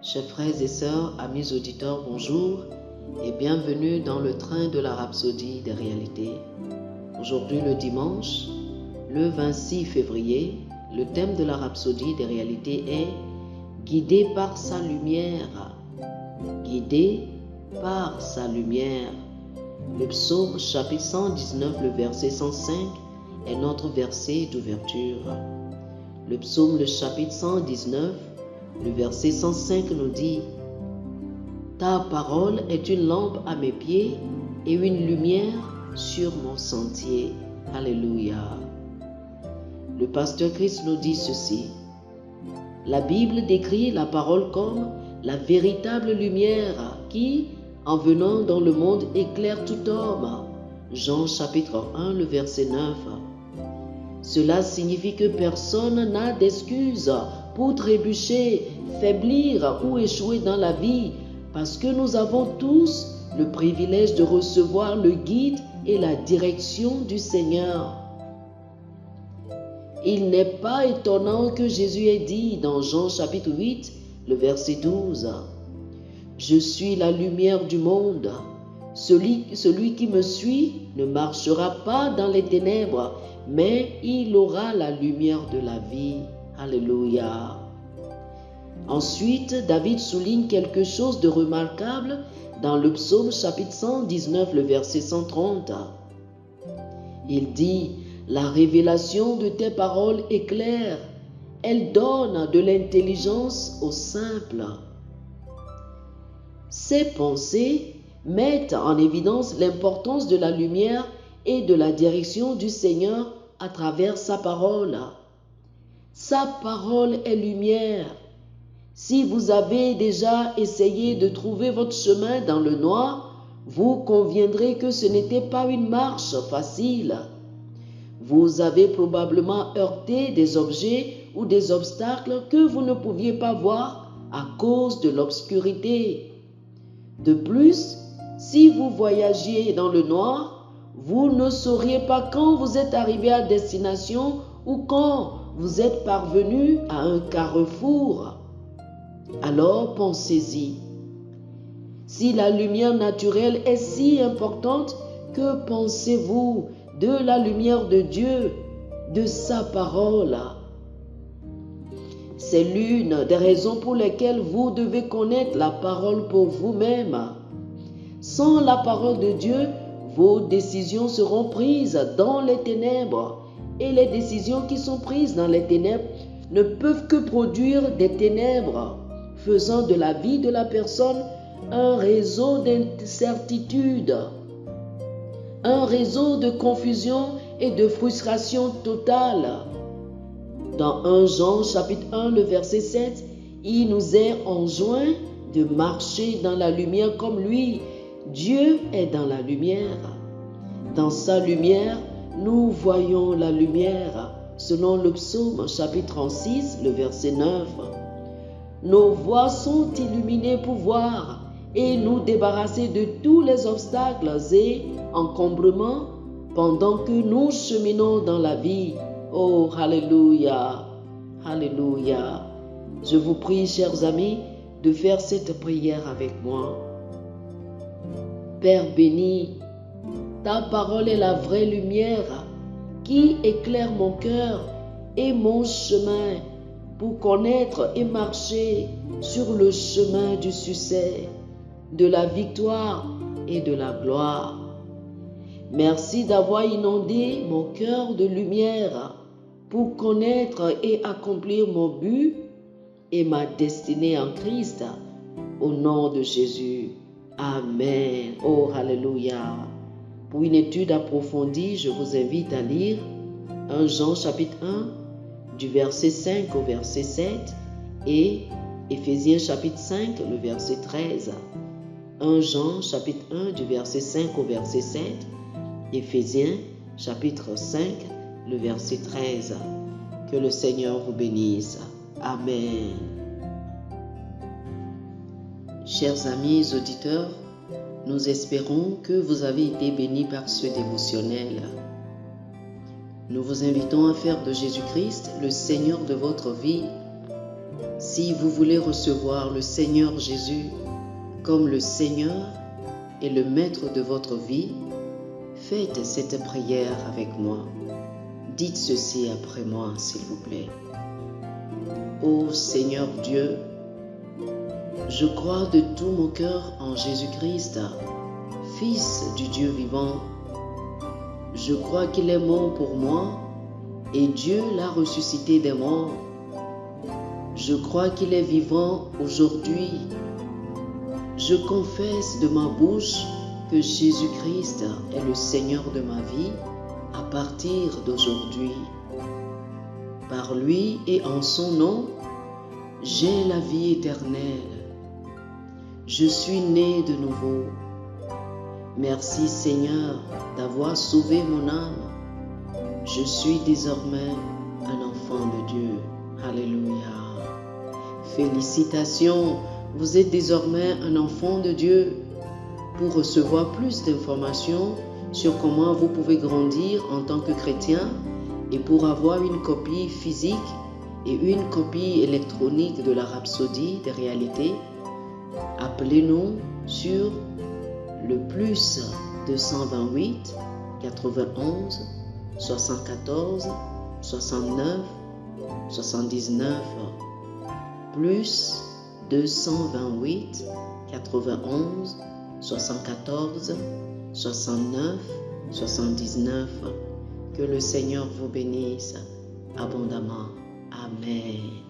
Chers frères et sœurs, amis auditeurs, bonjour et bienvenue dans le train de la rhapsodie des réalités. Aujourd'hui le dimanche, le 26 février, le thème de la rhapsodie des réalités est « Guidé par sa lumière ». Guidé par sa lumière. Le psaume chapitre 119, le verset 105 est notre verset d'ouverture. Le psaume le chapitre 119, le verset 105 nous dit « Ta parole est une lampe à mes pieds et une lumière sur mon sentier. » Alléluia. Le pasteur Christ nous dit ceci. La Bible décrit la parole comme la véritable lumière qui, en venant dans le monde, éclaire tout homme. Jean chapitre 1, le verset 9. Cela signifie que personne n'a d'excuse pour trébucher, faiblir ou échouer dans la vie, parce que nous avons tous le privilège de recevoir le guide et la direction du Seigneur. Il n'est pas étonnant que Jésus ait dit dans Jean chapitre 8, le verset 12, « Je suis la lumière du monde. Celui qui me suit ne marchera pas dans les ténèbres, mais il aura la lumière de la vie. » Alléluia. Ensuite, David souligne quelque chose de remarquable dans le psaume chapitre 119, le verset 130. Il dit « La révélation de tes paroles est claire, elle donne de l'intelligence aux simples. » Ces pensées mettent en évidence l'importance de la lumière et de la direction du Seigneur à travers sa parole. Sa parole est lumière. Si vous avez déjà essayé de trouver votre chemin dans le noir, vous conviendrez que ce n'était pas une marche facile. Vous avez probablement heurté des objets ou des obstacles que vous ne pouviez pas voir à cause de l'obscurité. De plus, si vous voyagiez dans le noir, vous ne sauriez pas quand vous êtes arrivé à destination ou quand vous êtes parvenu à un carrefour. Alors pensez-y. Si la lumière naturelle est si importante, que pensez-vous de la lumière de Dieu, de sa parole? C'est l'une des raisons pour lesquelles vous devez connaître la parole pour vous-même. Sans la parole de Dieu, vos décisions seront prises dans les ténèbres et les décisions qui sont prises dans les ténèbres ne peuvent que produire des ténèbres, faisant de la vie de la personne un réseau d'incertitude, un réseau de confusion et de frustration totale. Dans 1 Jean chapitre 1, le verset 7, il nous est enjoint de marcher dans la lumière comme lui. Dieu est dans la lumière. Dans sa lumière, nous voyons la lumière, selon le psaume chapitre 36, le verset 9. Nos voies sont illuminées pour voir et nous débarrasser de tous les obstacles et encombrements pendant que nous cheminons dans la vie. Oh, alléluia, alléluia. Je vous prie, chers amis, de faire cette prière avec moi. Père béni, ta parole est la vraie lumière qui éclaire mon cœur et mon chemin pour connaître et marcher sur le chemin du succès, de la victoire et de la gloire. Merci d'avoir inondé mon cœur de lumière pour connaître et accomplir mon but et ma destinée en Christ. Au nom de Jésus. Amen. Oh, alléluia. Pour une étude approfondie, je vous invite à lire 1 Jean chapitre 1, du verset 5 au verset 7 et Éphésiens chapitre 5, le verset 13. 1 Jean chapitre 1, du verset 5 au verset 7, Éphésiens chapitre 5, le verset 13. Que le Seigneur vous bénisse. Amen. Chers amis auditeurs, nous espérons que vous avez été bénis par ce dévotionnel. Nous vous invitons à faire de Jésus-Christ le Seigneur de votre vie. Si vous voulez recevoir le Seigneur Jésus comme le Seigneur et le Maître de votre vie, faites cette prière avec moi. Dites ceci après moi, s'il vous plaît. Ô Seigneur Dieu, je crois de tout mon cœur en Jésus-Christ, Fils du Dieu vivant. Je crois qu'il est mort pour moi et Dieu l'a ressuscité des morts. Je crois qu'il est vivant aujourd'hui. Je confesse de ma bouche que Jésus-Christ est le Seigneur de ma vie à partir d'aujourd'hui. Par lui et en son nom, j'ai la vie éternelle. Je suis né de nouveau. Merci Seigneur d'avoir sauvé mon âme. Je suis désormais un enfant de Dieu. Alléluia. Félicitations, vous êtes désormais un enfant de Dieu. Pour recevoir plus d'informations sur comment vous pouvez grandir en tant que chrétien et pour avoir une copie physique et une copie électronique de la Rhapsodie des réalités, appelez-nous sur le plus 228 91 74 69 79 plus 228 91 74 69 79. Que le Seigneur vous bénisse abondamment. Amen.